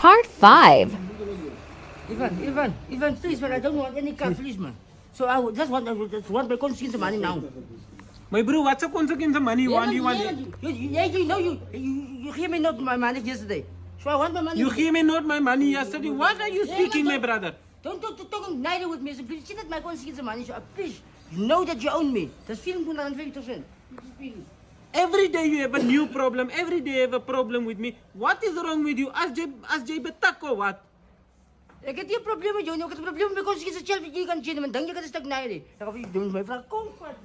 Part 5. Ivan, please, man, I don't want any car, please, man. So I just want my consequence of money now. My bro, what's the consequence of money? You want you gave me not my money yesterday. So I want my money. You gave me not my money yesterday. What are you speaking, my brother? Don't talk neither with me. So please, see that my consequence of money. So please, you know that you own me. That's feeling 150%. Every day you have a new problem. Every day you have a problem with me. What is wrong with you? As Jay betak or what? Ik heb hier probleem met jou. Ik heb het probleem met consequence zelf. Je kan zien, maar dan je kan het stuk naaien. Dan ga je doen, mijn vrouw. Kom, kwart.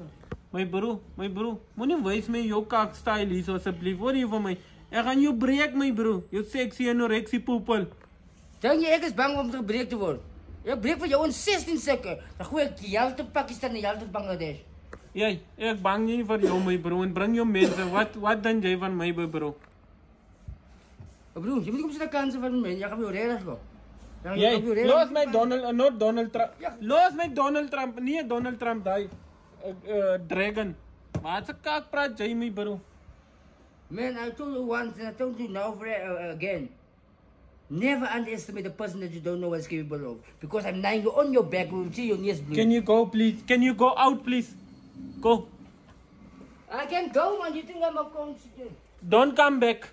My bro. Moenie wys my jou kak style hier asseblief. Hoor jy van my? Ek gaan jou breek, my bro. You sexy anoreksi poepel. Denk je, ik is bang om gebreekt te worden? Ik breek voor jou in 16 stukken. Dan gooi ik die helft op Pakistan en die helft op Bangladesh. Jy, ek bang nie vir jou, my bro. En bring jou mense. Wat dan jy van my, my bro? Bro, je moet niet op z'n kansen van mij. Je gaat weer redelijk gaan. Jy, los my not Donald Trump. Los my Donald Trump. Nie Donald Trump, die dragon. Wat 'n kak praat jy, my bro? Man, I told you once and I told you now again. Never underestimate the person that you don't know what's capable of. Because I'm lying on your back, we'll see your knees bleed. Can you go, please? Can you go out, please? Go. I can't go, man. You think I'm a constituent? Don't come back.